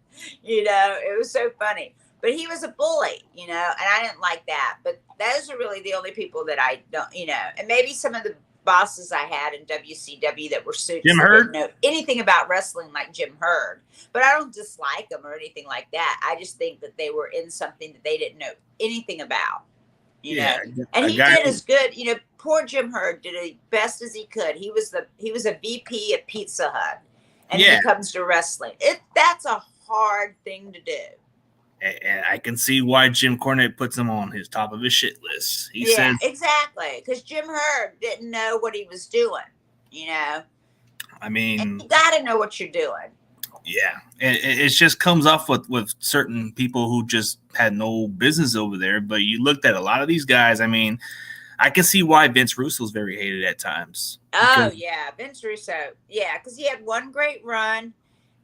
It was so funny. But he was a bully, and I didn't like that. But those are really the only people that I don't, and maybe some of the bosses I had in WCW that were suits Jim that Herd? didn't know anything about wrestling, like Jim Herd. But I don't dislike them or anything like that. I just think that they were in something that they didn't know anything about, And he did as good, poor Jim Herd did as best as he could. He was a VP at Pizza Hut, and when it comes to wrestling, that's a hard thing to do. And I can see why Jim Cornette puts him on his top of his shit list. He says, exactly, because Jim Herd didn't know what he was doing, I mean, and you got to know what you're doing. Yeah, it just comes off with certain people who just had no business over there. But you looked at a lot of these guys. I mean, I can see why Vince Russo's very hated at times. Oh yeah, Vince Russo. Yeah, because he had one great run,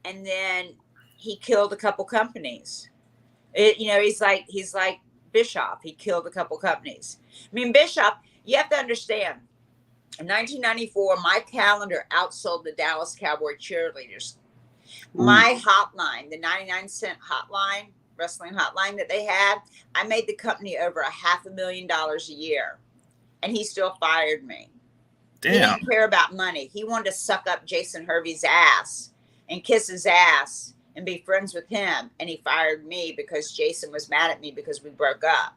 and then he killed a couple companies. He's like Bischoff. He killed a couple companies. I mean, Bischoff, you have to understand, in 1994, my calendar outsold the Dallas Cowboy cheerleaders. Ooh. My hotline, the 99-cent hotline, wrestling hotline that they had, I made the company over $500,000 a year, and he still fired me. Damn. He didn't care about money. He wanted to suck up Jason Hervey's ass and kiss his ass and be friends with him. And he fired me because Jason was mad at me because we broke up.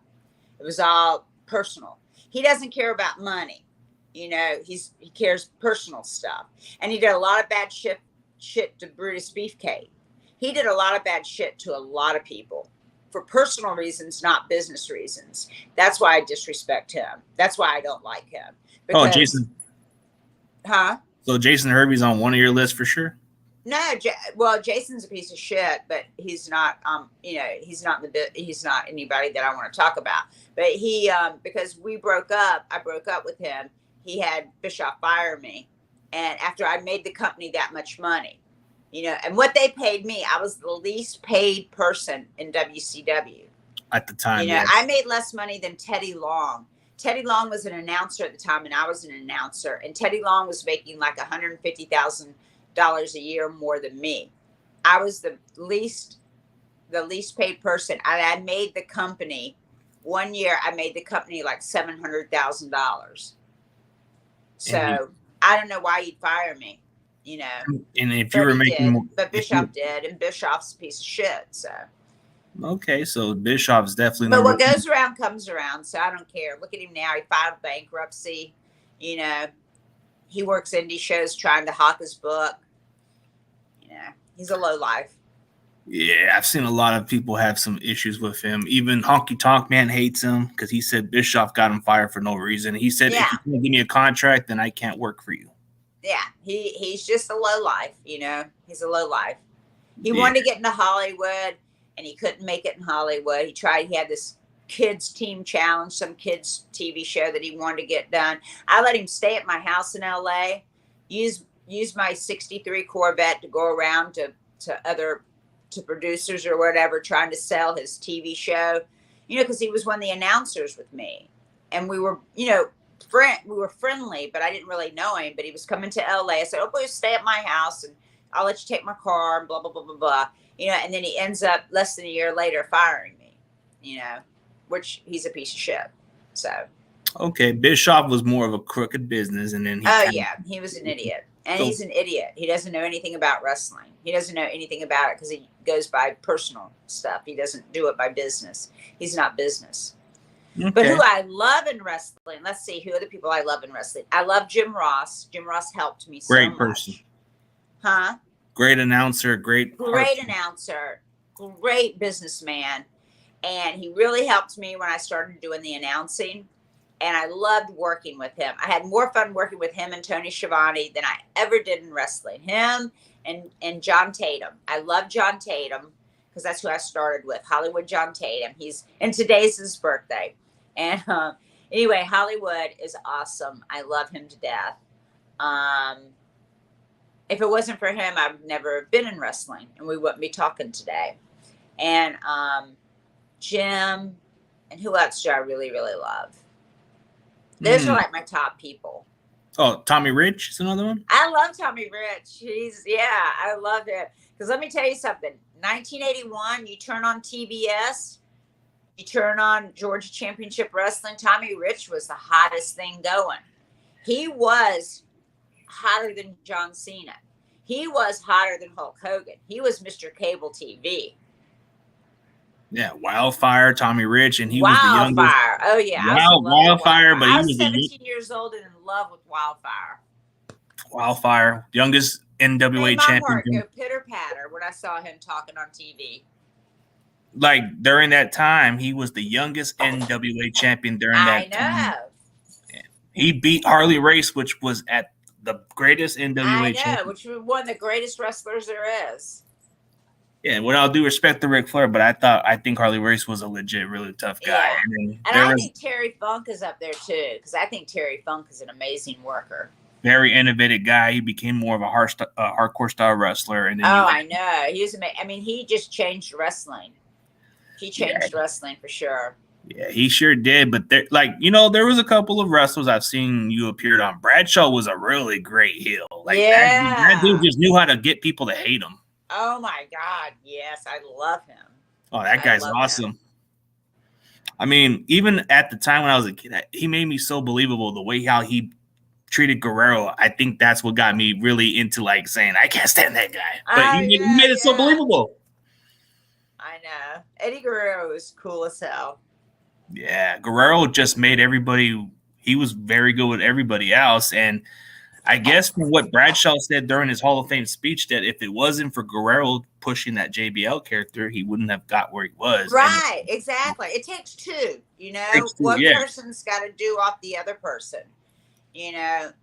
It was all personal. He doesn't care about money. He cares personal stuff. And he did a lot of bad shit to Brutus Beefcake. He did a lot of bad shit to a lot of people for personal reasons, not business reasons. That's why I disrespect him. That's why I don't like him. Because, Jason. Huh? So Jason Hervey's on one of your lists for sure? No, Jason's a piece of shit, but he's not. He's not anybody that I want to talk about. But he, because I broke up with him. He had Bischoff fire me, and after I made the company that much money, and what they paid me, I was the least paid person in WCW at the time. I made less money than Teddy Long. Teddy Long was an announcer at the time, and I was an announcer, and Teddy Long was making like $150,000 a year more than me. I was the least paid person. I made the company one year. I made the company like $700,000. So I don't know why you'd fire me. you know. And if you were Freddie making, did, but Bischoff did, and Bischoff's a piece of shit. So okay, so Bischoff's definitely but number what one. goes around comes around. So I don't care. Look at him now. He filed bankruptcy. You know, he works indie shows trying to hawk his book. You know, he's a low life. Yeah, I've seen a lot of people have some issues with him. Even Honky Tonk Man hates him because he said Bischoff got him fired for no reason. He said, Yeah. if you can't give me a contract, then I can't work for you. Yeah, he's just a low life. You know, he's a low life. He Yeah. wanted to get into Hollywood, and he couldn't make it in Hollywood. He tried. He had this kids team challenge, some kids TV show that he wanted to get done. I let him stay at my house in LA, use my 63 Corvette to go around to other to producers or whatever, trying to sell his TV show, you know, because he was one of the announcers with me, and we were, you know, we were friendly, but I didn't really know him. But he was coming to LA. I said, "Oh, please stay at my house, and I'll let you take my car," and blah blah blah blah blah. You know, and then he ends up less than a year later firing me. You know, which he's a piece of shit. So. Okay, Bischoff was more of a crooked business, and then He was an idiot. And he's an idiot. He doesn't know anything about wrestling. He doesn't know anything about it because he goes by personal stuff. He doesn't do it by business. He's not business. Okay. But who I love in wrestling, let's see, who are the people I love in wrestling? I love Jim Ross. Jim Ross helped me so much. Great person. Huh? Great announcer, great announcer, great businessman. And he really helped me when I started doing the announcing. And I loved working with him. I had more fun working with him and Tony Schiavone than I ever did in wrestling. Him and John Tatum. I love John Tatum because that's who I started with, Hollywood John Tatum. And today's his birthday. And anyway, Hollywood is awesome. I love him to death. If it wasn't for him, I'd never have been in wrestling, and we wouldn't be talking today. And Jim, and who else do I really, really love? Those are like my top people. Oh, Tommy Rich is another one? I love Tommy Rich. I love him. Because let me tell you something. 1981, you turn on TBS, you turn on Georgia Championship Wrestling, Tommy Rich was the hottest thing going. He was hotter than John Cena. He was hotter than Hulk Hogan. He was Mr. Cable TV. Yeah, Wildfire, Tommy Rich, and he was the youngest. Wildfire. Oh, yeah. Wildfire, but he was 17 years old and in love with Wildfire. Wildfire, youngest NWA champion. Go pitter patter when I saw him talking on TV. Like during that time, he was the youngest NWA champion during that time. I know. He beat Harley Race, which was at the greatest NWA champion. Which was one of the greatest wrestlers there is. Yeah, with all due respect to Ric Flair, but I think Harley Race was a legit, really tough guy. Yeah. And I think Terry Funk is up there too, because I think Terry Funk is an amazing worker. Very innovative guy. He became more of a hardcore style wrestler. And then I know. He was amazing. I mean, he just changed wrestling. He changed wrestling for sure. Yeah, he sure did. But there was a couple of wrestlers I've seen you appeared on. Bradshaw was a really great heel. That dude just knew how to get people to hate him. Oh my God, yes, I love him. Oh, that guy's awesome. I mean, even at the time when I was a kid, he made me so believable. The way how he treated Guerrero, I think that's what got me really into saying I can't stand that guy. But he made it so believable. I know. Eddie Guerrero is cool as hell. Yeah, Guerrero just made everybody. He was very good with everybody else, and I guess from what Bradshaw said during his Hall of Fame speech, that if it wasn't for Guerrero pushing that JBL character, he wouldn't have got where he was. Right, exactly. It takes two, one person's got to do off the other person.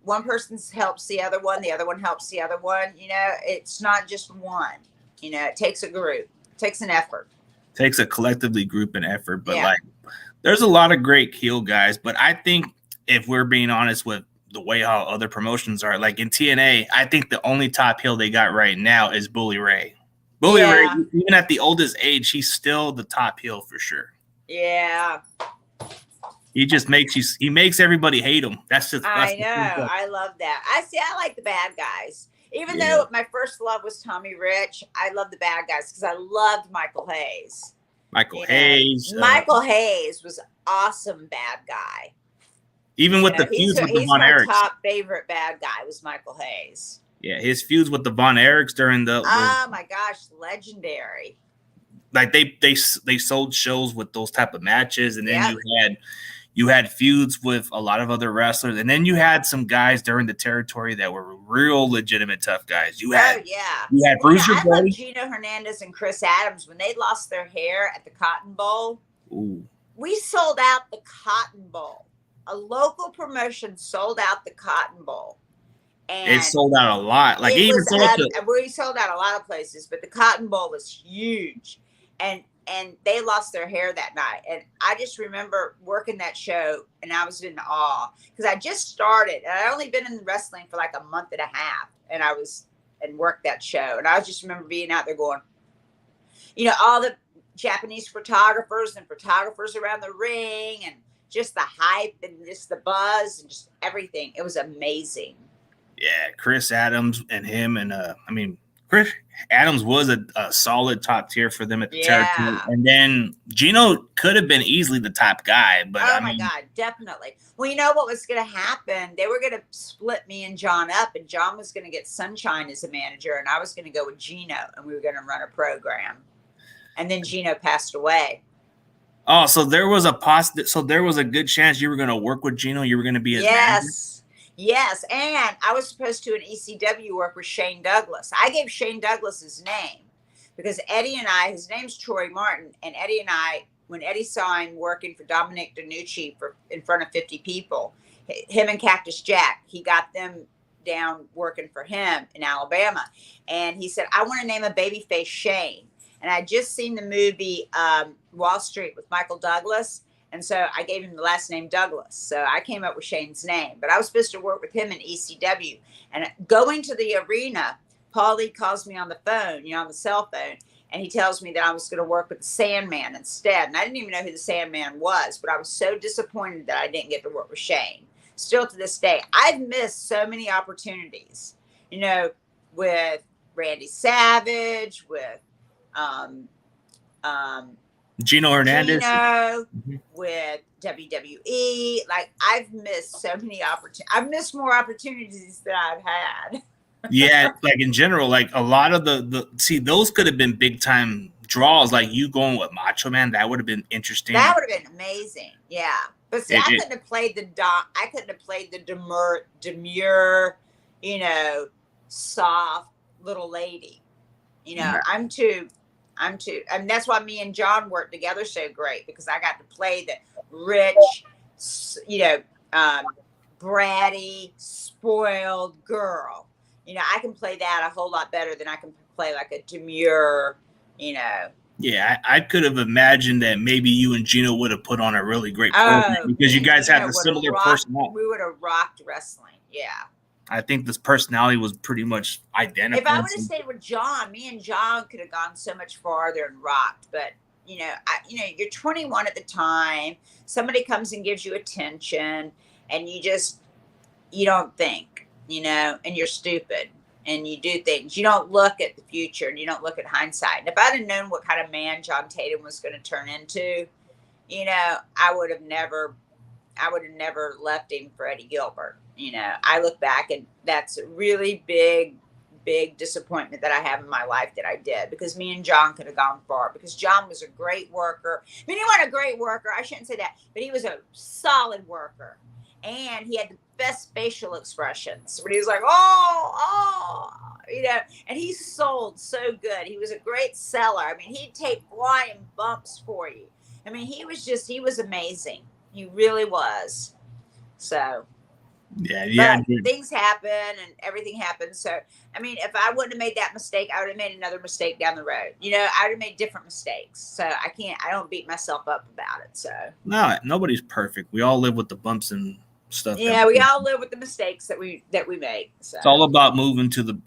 One person helps the other one helps the other one. It's not just one. It takes a group. It takes an effort. It takes a collectively group and effort. But there's a lot of great heel guys. But I think if we're being honest with the way how other promotions are, like in TNA, I think the only top heel they got right now is Bully Ray. Bully Ray, even at the oldest age, he's still the top heel for sure. Yeah. He just makes everybody hate him. That's just. I know. I love that. I like the bad guys. Even though my first love was Tommy Rich, I love the bad guys because I loved Michael Hayes. Michael Hayes was awesome bad guy. Even with the feuds with Von Erich. My top favorite bad guy was Michael Hayes. Yeah, his feuds with the Von Erichs during those, Oh my gosh, legendary. like they sold shows with those type of matches, and then Yep. you had feuds with a lot of other wrestlers, and then you had some guys during the territory that were real legitimate tough guys. You had Bruiser I love Brody. Gino Hernandez and Chris Adams when they lost their hair at the Cotton Bowl. Ooh. We sold out the Cotton Bowl. A local promotion sold out the Cotton Bowl. And it sold out a lot. Like we sold out a lot of places, but the Cotton Bowl was huge. And they lost their hair that night. And I just remember working that show, and I was in awe because I just started, and I'd only been in wrestling for like a month and a half, and worked that show. And I just remember being out there going, all the Japanese photographers around the ring, and just the hype and just the buzz and just everything. It was amazing. Yeah, Chris Adams and him, and Chris Adams was a solid top tier for them at the territory. And then Gino could have been easily the top guy, but my God, definitely. Well, you know what was going to happen? They were going to split me and John up, and John was going to get Sunshine as a manager, and I was going to go with Gino, and we were going to run a program. And then Gino passed away. Oh, so there was a good chance you were going to work with Gino. You were going to be his manager? Yes, and I was supposed to in ECW work with Shane Douglas. I gave Shane Douglas his name because Eddie and I, his name's Troy Martin, and Eddie and I, when Eddie saw him working for Dominic DeNucci in front of 50 people, him and Cactus Jack, he got them down working for him in Alabama. And he said, I want to name a babyface Shane. And I just seen the movie Wall Street with Michael Douglas. And so I gave him the last name Douglas. So I came up with Shane's name. But I was supposed to work with him in ECW. And going to the arena, Paulie calls me on the phone, on the cell phone. And he tells me that I was going to work with the Sandman instead. And I didn't even know who the Sandman was. But I was so disappointed that I didn't get to work with Shane. Still to this day, I've missed so many opportunities, with Randy Savage, with Gino Hernandez, with WWE. Like, I've missed so many opportunities. I've missed more opportunities than I've had. Yeah, like in general, like a lot of those could have been big time draws. Like you going with Macho Man, that would have been interesting. That would have been amazing. Yeah, but see, I couldn't have played the demure, soft little lady. I'm too, and that's why me and John worked together so great, because I got to play the rich, bratty, spoiled girl. I can play that a whole lot better than I can play like a demure, Yeah, I could have imagined that maybe you and Gino would have put on a really great program because you guys had the similar personality. We would have rocked wrestling. Yeah. I think this personality was pretty much identical. If I would have stayed with John, me and John could have gone so much farther and rocked. But, you're 21 at the time. Somebody comes and gives you attention, and you don't think, and you're stupid, and you do things. You don't look at the future, and you don't look at hindsight. And if I'd have known what kind of man John Tatum was going to turn into, I would have never left him for Eddie Gilbert. I look back, and that's a really big disappointment that I have in my life that I did, because me and John could have gone far, because John was a great worker. I mean, he wasn't a great worker. I shouldn't say that, but he was a solid worker, and he had the best facial expressions when he was like, and he sold so good. He was a great seller. I mean, he'd take flying bumps for you. I mean, he was amazing. He really was. So. Yeah. But things happen and everything happens. So, I mean, if I wouldn't have made that mistake, I would have made another mistake down the road. I would have made different mistakes. So I don't beat myself up about it. So no, nobody's perfect. We all live with the bumps and stuff. Yeah, we all live with the mistakes that we make. So it's all about moving to the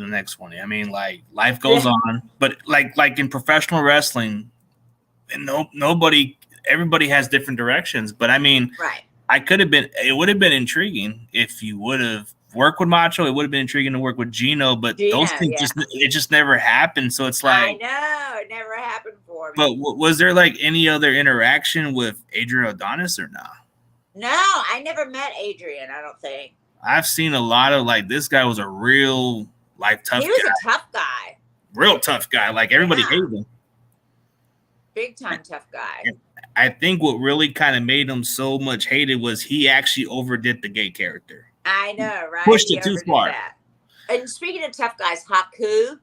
next one. I mean, like, life goes on, but like in professional wrestling, and everybody has different directions. But I mean, right. It would have been intriguing if you would have worked with Macho. It would have been intriguing to work with Gino, but those things just never happened. So it's like, I know, it never happened for me. But was there like any other interaction with Adrian Adonis or no? No, I never met Adrian, I don't think. I've seen a lot of like this guy was a real like tough He was guy. a tough guy. Real tough guy. Like everybody hated him. Big time tough guy. I think what really kind of made him so much hated was he actually overdid the gay character. I know, right? Pushed it too far. That. And speaking of tough guys, Haku,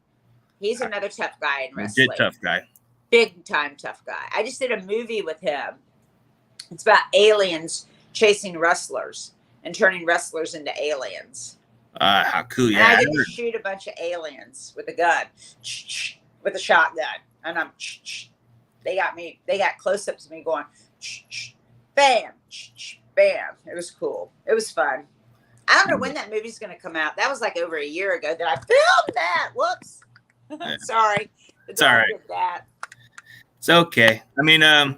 he's another tough guy in wrestling. Legit tough guy. Big time tough guy. I just did a movie with him. It's about aliens chasing wrestlers and turning wrestlers into aliens. Haku, yeah. And I get to shoot a bunch of aliens with a gun, with a shotgun. And I'm, they got close-ups of me going, bam, bam. It was cool. It was fun. I don't know when that movie's going to come out. That was like over a year ago that I filmed that. Whoops. Sorry. It's all right. That. It's okay. I mean,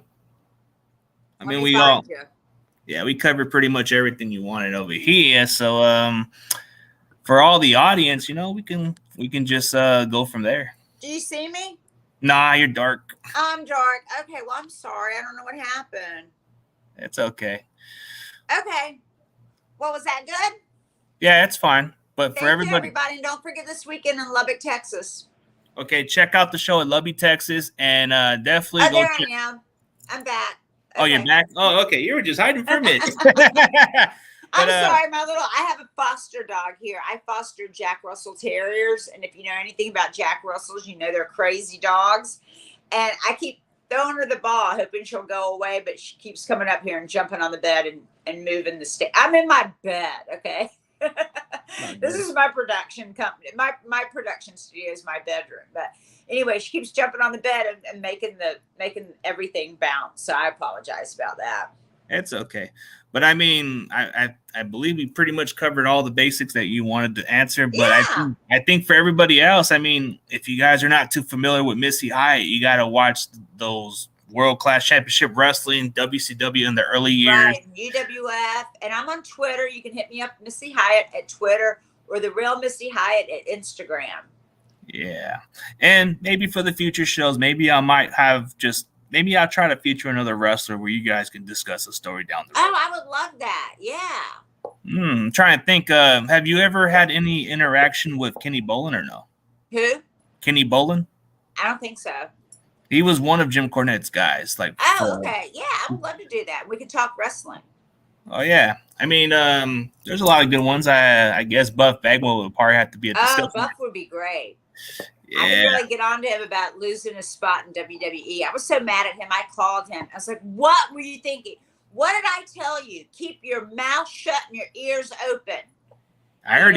we covered pretty much everything you wanted over here. So, for all the audience, we can just go from there. Do you see me? Nah, you're dark. I'm dark. Okay, well, I'm sorry. I don't know what happened. It's okay. Okay. Well, was that good? Yeah, it's fine. But for everybody, and don't forget this weekend in Lubbock, Texas. Okay, check out the show in Lubbock, Texas, and definitely go. There I am. I'm back. Okay. Oh, you're back? Oh, okay. You were just hiding from it. I'm sorry, I have a foster dog here. I foster Jack Russell Terriers, and if you know anything about Jack Russells, you know they're crazy dogs. And I keep throwing her the ball, hoping she'll go away, but she keeps coming up here and jumping on the bed and moving the stick. I'm in my bed, okay? This is my production company. My production studio is my bedroom. But anyway, she keeps jumping on the bed and making everything bounce. So I apologize about that. It's okay. But I mean, I believe we pretty much covered all the basics that you wanted to answer. But yeah. I think for everybody else, I mean, if you guys are not too familiar with Missy Hyatt, you got to watch those World-Class Championship Wrestling, WCW in the early years. Right, UWF. And I'm on Twitter. You can hit me up, Missy Hyatt at Twitter, or The Real Missy Hyatt at Instagram. Yeah. And maybe for the future shows, maybe I'll try to feature another wrestler where you guys can discuss a story down the road. Oh, I would love that. Yeah. I'm trying to think. Have you ever had any interaction with Kenny Bolin or no? Who? Kenny Bolin? I don't think so. He was one of Jim Cornette's guys. Okay. Yeah, I would love to do that. We could talk wrestling. Oh, yeah. I mean, there's a lot of good ones. I guess Buff Bagwell would probably have to be a discussion. Oh, Buff would be great. Yeah. I could really get on to him about losing his spot in WWE. I was so mad at him. I called him. I was like, what were you thinking? What did I tell you? Keep your mouth shut and your ears open. I heard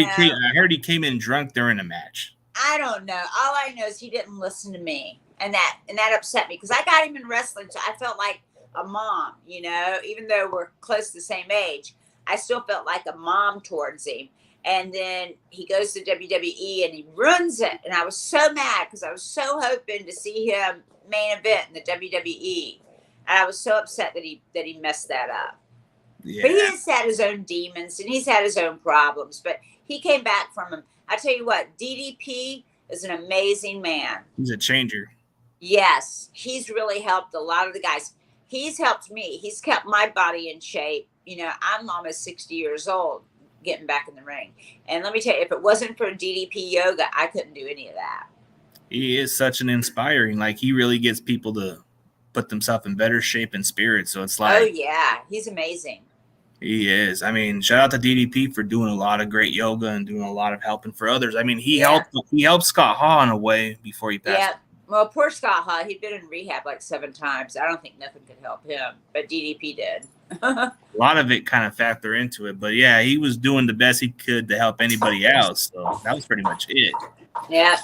he came in drunk during the match. I don't know. All I know is he didn't listen to me. And that upset me because I got him in wrestling. So I felt like a mom, even though we're close to the same age, I still felt like a mom towards him. And then he goes to WWE and he ruins it. And I was so mad because I was so hoping to see him main event in the WWE. And I was so upset that he messed that up. Yeah. But he has had his own demons and he's had his own problems. But he came back from them. I tell you what, DDP is an amazing man. He's a changer. Yes, he's really helped a lot of the guys. He's helped me. He's kept my body in shape. I'm almost 60 years old getting back in the ring. And let me tell you, if it wasn't for DDP yoga, I couldn't do any of that. He is such an inspiring, he really gets people to put themselves in better shape and spirit. So it's like, oh yeah, he's amazing. He is. I mean, shout out to DDP for doing a lot of great yoga and doing a lot of helping for others. I mean, he helped Scott Hall in a way before he passed. Yeah. Well, poor Scott Hall, he'd been in rehab like 7 times. I don't think nothing could help him, but DDP did. A lot of it kind of factor into it, but yeah, he was doing the best he could to help anybody else. So that was pretty much it. Yeah.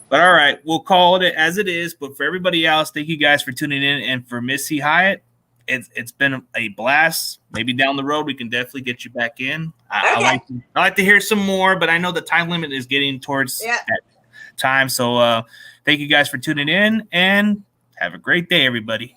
But all right, we'll call it as it is. But for everybody else, thank you guys for tuning in. And for Missy Hyatt, it's been a blast. Maybe down the road we can definitely get you back in. I like to hear some more, but I know the time limit is getting towards that time. So thank you guys for tuning in and have a great day, everybody.